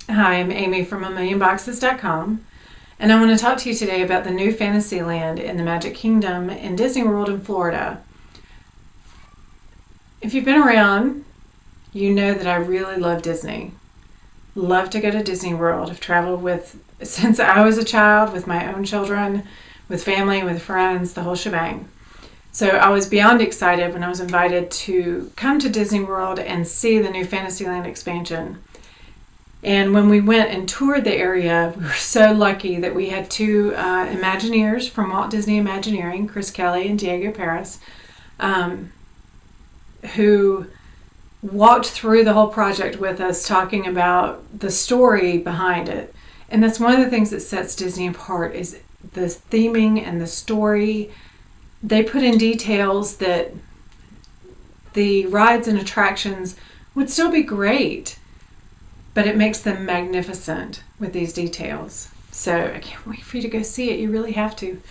Hi, I'm Amy from a millionboxes.com, and I want to talk to you today about the new Fantasyland in the Magic Kingdom in Disney World in Florida. If you've been around, you know that I really love Disney. Love to go to Disney World. I've traveled since I was a child, with my own children, with family, with friends, the whole shebang. So I was beyond excited when I was invited to come to Disney World and see the new Fantasyland expansion. And when we went and toured the area, we were so lucky that we had two Imagineers from Walt Disney Imagineering, Chris Kelly and Diego Paris, who walked through the whole project with us, talking about the story behind it. And that's one of the things that sets Disney apart, is the theming and the story. They put in details that the rides and attractions would still be great, but it makes them magnificent with these details. So I can't wait for you to go see it. You really have to.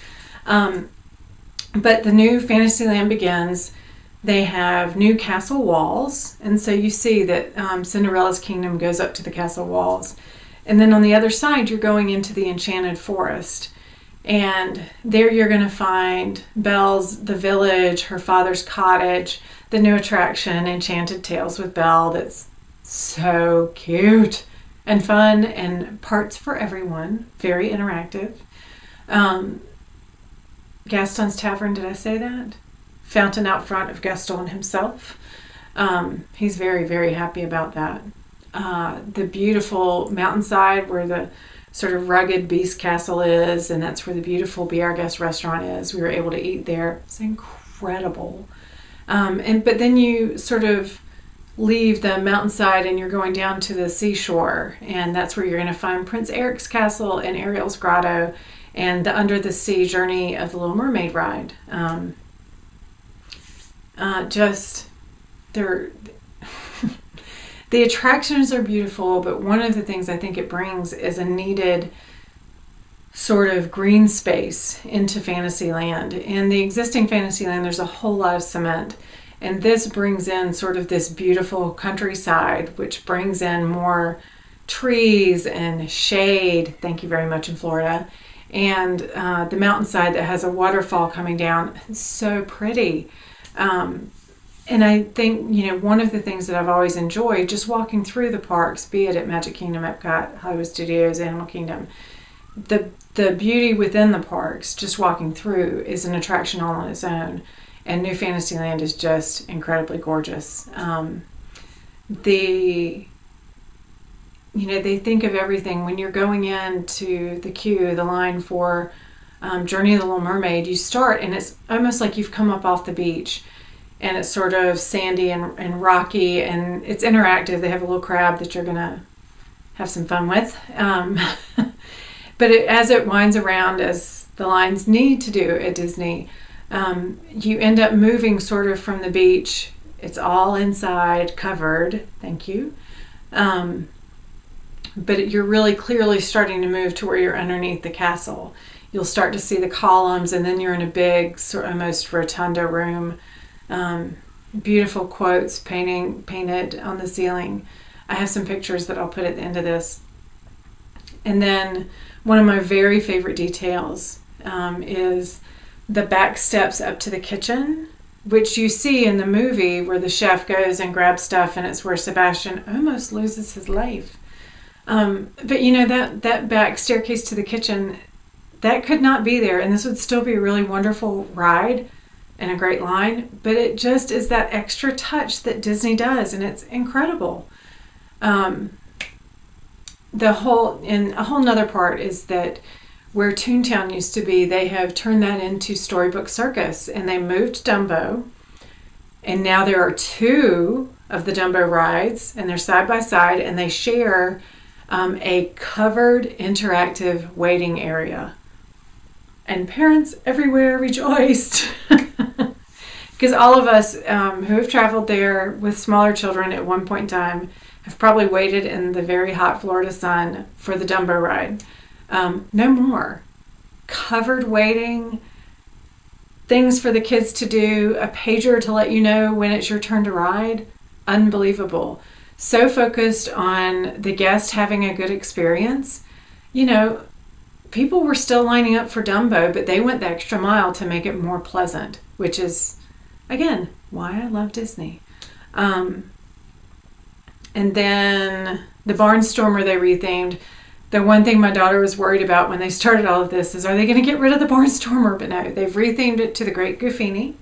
But the new Fantasyland begins. They have new castle walls. And so you see that Cinderella's kingdom goes up to the castle walls. And then on the other side, you're going into the Enchanted Forest. And there you're going to find Belle's The Village, her father's cottage, the new attraction, Enchanted Tales with Belle, that's so cute and fun, and parts for everyone. Very interactive. Gaston's Tavern, did I say that? Fountain out front of Gaston himself. He's very, very happy about that. The beautiful mountainside where the sort of rugged Beast Castle is, and that's where the beautiful Be Our Guest restaurant is. We were able to eat there. It's incredible. But then you sort of leave the mountainside and you're going down to the seashore, and that's where you're going to find Prince Eric's castle and Ariel's grotto and the Under the Sea Journey of the Little Mermaid ride. The attractions are beautiful, but one of the things I think it brings is a needed sort of green space into Fantasyland. In the existing Fantasyland, there's a whole lot of cement. And this brings in sort of this beautiful countryside, which brings in more trees and shade. Thank you very much, in Florida. And the mountainside that has a waterfall coming down. It's so pretty. And I think, one of the things that I've always enjoyed, just walking through the parks, be it at Magic Kingdom, Epcot, Hollywood Studios, Animal Kingdom, the beauty within the parks, just walking through, is an attraction all on its own. And New Fantasyland is just incredibly gorgeous. They think of everything. When you're going into the queue, the line for Journey of the Little Mermaid, you start and it's almost like you've come up off the beach. And it's sort of sandy and rocky, and it's interactive. They have a little crab that you're going to have some fun with. But as it winds around, as the lines need to do at Disney, you end up moving sort of from the beach. It's all inside, covered. Thank you. But you're really clearly starting to move to where you're underneath the castle. You'll start to see the columns, and then you're in a big, sort of almost rotunda room. Beautiful quotes painted on the ceiling. I have some pictures that I'll put at the end of this. And then one of my very favorite details is the back steps up to the kitchen, which you see in the movie where the chef goes and grabs stuff, and it's where Sebastian almost loses his life. But that back staircase to the kitchen, that could not be there, and this would still be a really wonderful ride and a great line, but it just is that extra touch that Disney does, and it's incredible. A whole nother part is that where Toontown used to be, they have turned that into Storybook Circus, and they moved Dumbo, and now there are two of the Dumbo rides, and they're side by side, and they share a covered interactive waiting area. And parents everywhere rejoiced. Because all of us who have traveled there with smaller children at one point in time have probably waited in the very hot Florida sun for the Dumbo ride. No more. Covered waiting, things for the kids to do, a pager to let you know when it's your turn to ride. Unbelievable. so focused on the guest having a good experience. You know, people were still lining up for Dumbo, but they went the extra mile to make it more pleasant, which is, again, why I love Disney. And then the Barnstormer they rethemed. The one thing my daughter was worried about when they started all of this is, are they going to get rid of the Barnstormer? But no, they've rethemed it to the Great Goofini.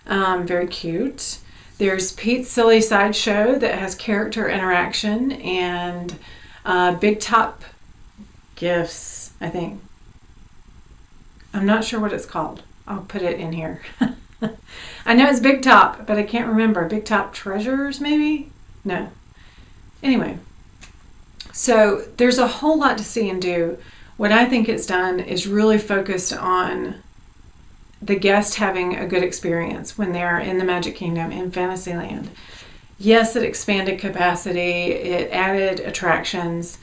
Very cute. There's Pete's Silly Sideshow that has character interaction and Big Top Gifts, I think. I'm not sure what it's called. I'll put it in here. I know it's Big Top, but I can't remember. Big Top Treasures, maybe? No. Anyway, so there's a whole lot to see and do. What I think it's done is really focused on the guest having a good experience when they're in the Magic Kingdom in Fantasyland. Yes, it expanded capacity. It added attractions.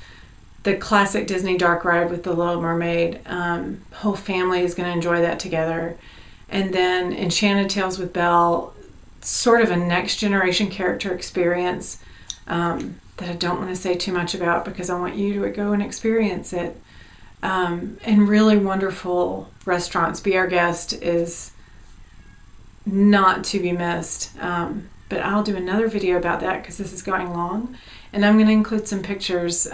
The classic Disney dark ride with the Little Mermaid. Whole family is going to enjoy that together. And then Enchanted Tales with Belle, sort of a next generation character experience that I don't want to say too much about because I want you to go and experience it. And really wonderful restaurants. Be Our Guest is not to be missed. But I'll do another video about that because this is going long. And I'm going to include some pictures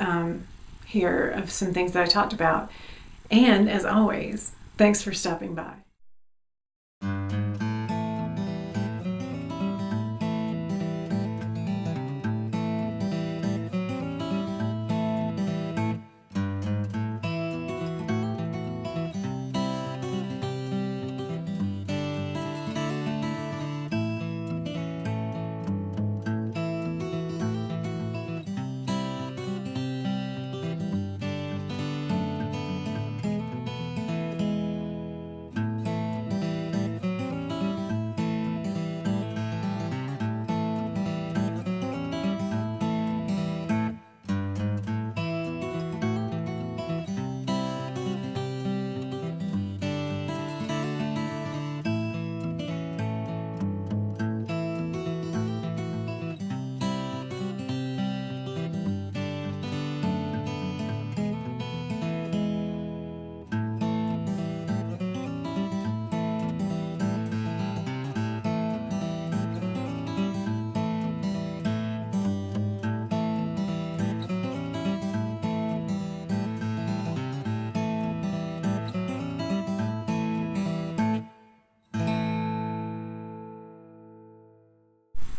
here of some things that I talked about. And as always, thanks for stopping by.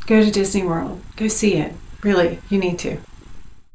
Go to Disney World. Go see it. Really, you need to.